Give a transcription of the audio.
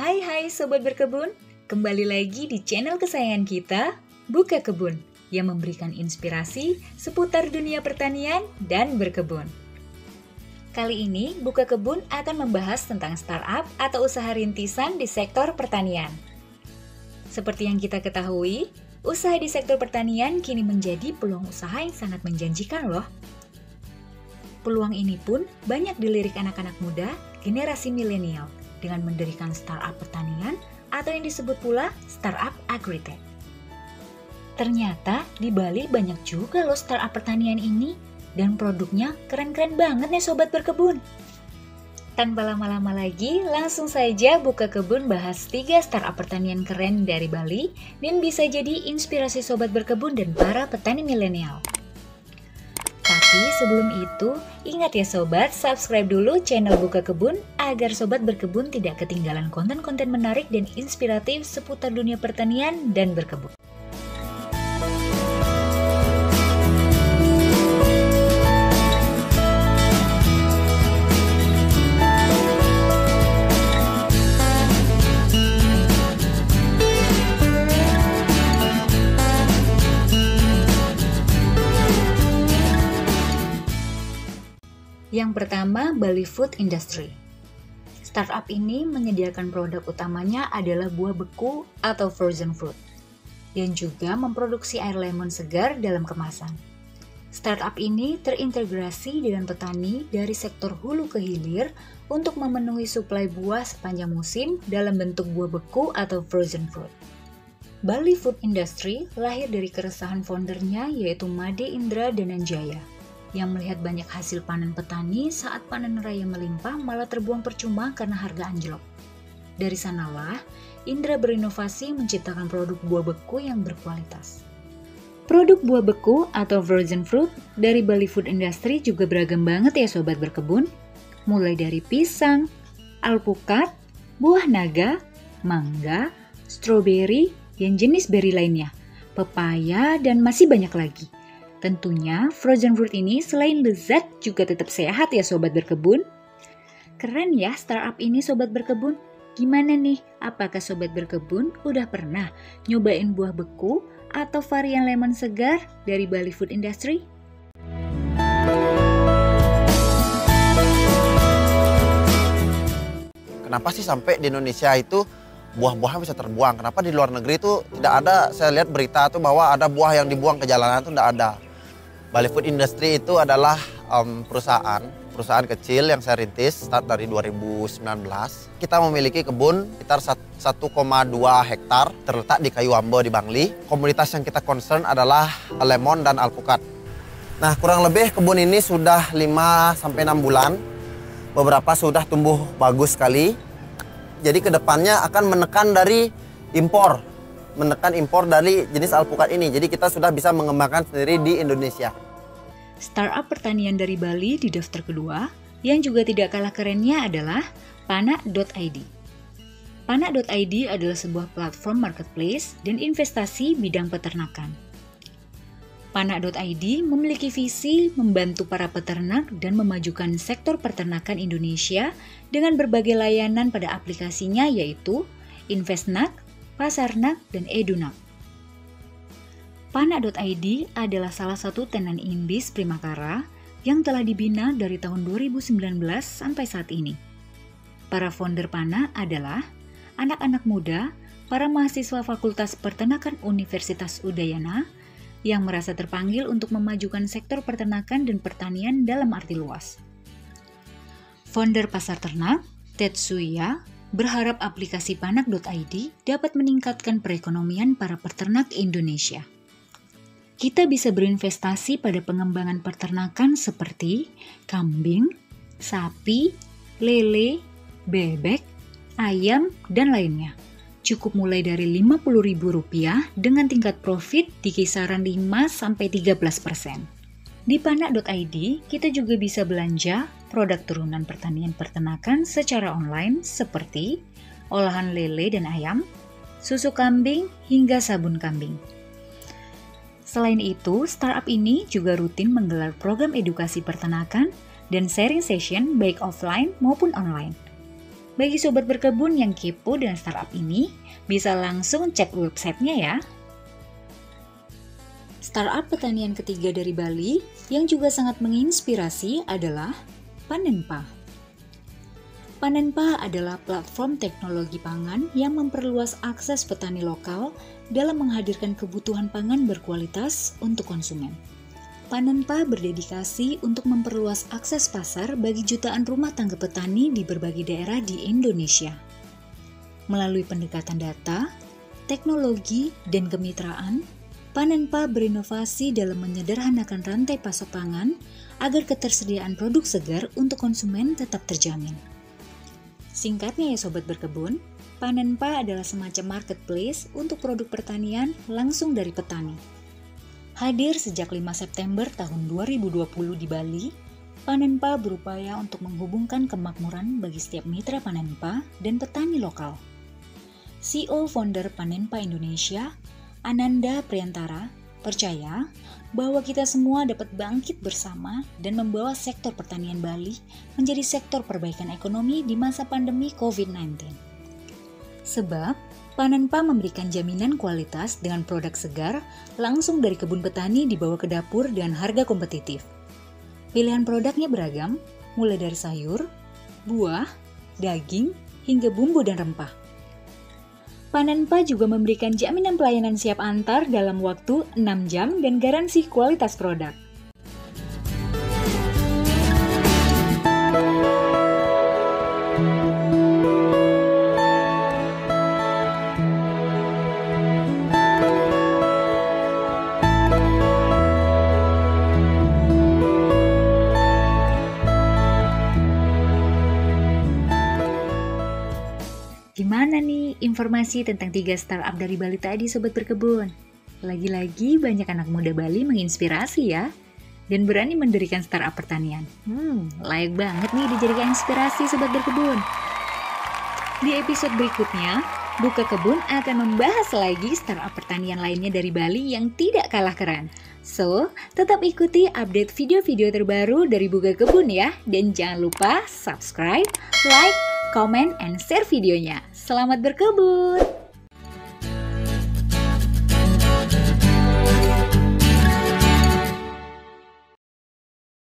Hai Sobat Berkebun, kembali lagi di channel kesayangan kita, Buka Kebun, yang memberikan inspirasi seputar dunia pertanian dan berkebun. Kali ini, Buka Kebun akan membahas tentang startup atau usaha rintisan di sektor pertanian. Seperti yang kita ketahui, usaha di sektor pertanian kini menjadi peluang usaha yang sangat menjanjikan loh. Peluang ini pun banyak dilirik anak-anak muda generasi milenial dengan mendirikan startup pertanian atau yang disebut pula startup agritech. Ternyata di Bali banyak juga loh startup pertanian ini dan produknya keren-keren banget nih Sobat Berkebun. Tanpa lama-lama lagi, langsung saja Buka Kebun bahas 3 startup pertanian keren dari Bali dan bisa jadi inspirasi Sobat Berkebun dan para petani milenial. Tapi sebelum itu, ingat ya Sobat, subscribe dulu channel Buka Kebun agar Sobat Berkebun tidak ketinggalan konten-konten menarik dan inspiratif seputar dunia pertanian dan berkebun. Yang pertama, Bali Food Industry. Startup ini menyediakan produk utamanya adalah buah beku atau frozen fruit, yang juga memproduksi air lemon segar dalam kemasan. Startup ini terintegrasi dengan petani dari sektor hulu ke hilir untuk memenuhi suplai buah sepanjang musim dalam bentuk buah beku atau frozen fruit. Bali Food Industry lahir dari keresahan foundernya yaitu Made Indra Dananjaya, yang melihat banyak hasil panen petani saat panen raya melimpah malah terbuang percuma karena harga anjlok. Dari sanalah, Indra berinovasi menciptakan produk buah beku yang berkualitas. Produk buah beku atau frozen fruit dari Bali Food Industry juga beragam banget ya Sobat Berkebun. Mulai dari pisang, alpukat, buah naga, mangga, stroberi, dan jenis beri lainnya, pepaya, dan masih banyak lagi. Tentunya, frozen fruit ini selain lezat juga tetap sehat ya Sobat Berkebun. Keren ya startup ini Sobat Berkebun. Gimana nih, apakah Sobat Berkebun udah pernah nyobain buah beku atau varian lemon segar dari Bali Food Industry? Kenapa sih sampai di Indonesia itu buah-buahnya bisa terbuang? Kenapa di luar negeri itu tidak ada, saya lihat berita tuh bahwa ada buah yang dibuang ke jalanan itu tidak ada. Bali Food Industry itu adalah perusahaan kecil yang saya rintis start dari 2019. Kita memiliki kebun sekitar 1,2 hektar terletak di Kayuambo di Bangli. Komoditas yang kita concern adalah lemon dan alpukat. Nah, kurang lebih kebun ini sudah 5-6 bulan. Beberapa sudah tumbuh bagus sekali. Jadi kedepannya akan menekan impor dari jenis alpukat ini. Jadi kita sudah bisa mengembangkan sendiri di Indonesia. Startup pertanian dari Bali di daftar kedua, yang juga tidak kalah kerennya adalah Pana.id. Pana.id adalah sebuah platform marketplace dan investasi bidang peternakan. Pana.id memiliki visi membantu para peternak dan memajukan sektor peternakan Indonesia dengan berbagai layanan pada aplikasinya yaitu Investnak, Pasarnak, dan Edunak. Pana.id adalah salah satu tenan Inbis Primakara yang telah dibina dari tahun 2019 sampai saat ini. Para founder Pana adalah anak-anak muda, para mahasiswa Fakultas Peternakan Universitas Udayana yang merasa terpanggil untuk memajukan sektor peternakan dan pertanian dalam arti luas. Founder Pasar Ternak, Tetsuya, berharap aplikasi Panak.id dapat meningkatkan perekonomian para peternak Indonesia. Kita bisa berinvestasi pada pengembangan peternakan seperti kambing, sapi, lele, bebek, ayam, dan lainnya. Cukup mulai dari Rp50.000 dengan tingkat profit di kisaran 5-13%. Di Pana.id, kita juga bisa belanja produk turunan pertanian peternakan secara online seperti olahan lele dan ayam, susu kambing, hingga sabun kambing. Selain itu, startup ini juga rutin menggelar program edukasi peternakan dan sharing session baik offline maupun online. Bagi sobat berkebun yang kepo dengan startup ini, bisa langsung cek websitenya ya. Startup pertanian ketiga dari Bali yang juga sangat menginspirasi adalah Panenpa. Panenpa adalah platform teknologi pangan yang memperluas akses petani lokal dalam menghadirkan kebutuhan pangan berkualitas untuk konsumen. Panenpa berdedikasi untuk memperluas akses pasar bagi jutaan rumah tangga petani di berbagai daerah di Indonesia. Melalui pendekatan data, teknologi, dan kemitraan, Panenpa berinovasi dalam menyederhanakan rantai pasok pangan agar ketersediaan produk segar untuk konsumen tetap terjamin. Singkatnya ya sobat berkebun, Panenpa adalah semacam marketplace untuk produk pertanian langsung dari petani. Hadir sejak 5 September tahun 2020 di Bali, Panenpa berupaya untuk menghubungkan kemakmuran bagi setiap mitra Panenpa dan petani lokal. CEO founder Panenpa Indonesia, Ananda Priantara, percaya bahwa kita semua dapat bangkit bersama dan membawa sektor pertanian Bali menjadi sektor perbaikan ekonomi di masa pandemi COVID-19. Sebab, Panenpa memberikan jaminan kualitas dengan produk segar langsung dari kebun petani dibawa ke dapur dengan harga kompetitif. Pilihan produknya beragam, mulai dari sayur, buah, daging, hingga bumbu dan rempah. Panenpa juga memberikan jaminan pelayanan siap antar dalam waktu 6 jam dan garansi kualitas produk. Gimana nih informasi tentang 3 startup dari Bali tadi sobat berkebun? Lagi-lagi banyak anak muda Bali menginspirasi ya, dan berani mendirikan startup pertanian. Layak banget nih dijadikan inspirasi sobat berkebun. Di episode berikutnya, Buka Kebun akan membahas lagi startup pertanian lainnya dari Bali yang tidak kalah keren. So, tetap ikuti update video-video terbaru dari Buka Kebun ya, dan jangan lupa subscribe, like, comment, and share videonya. Selamat berkebun!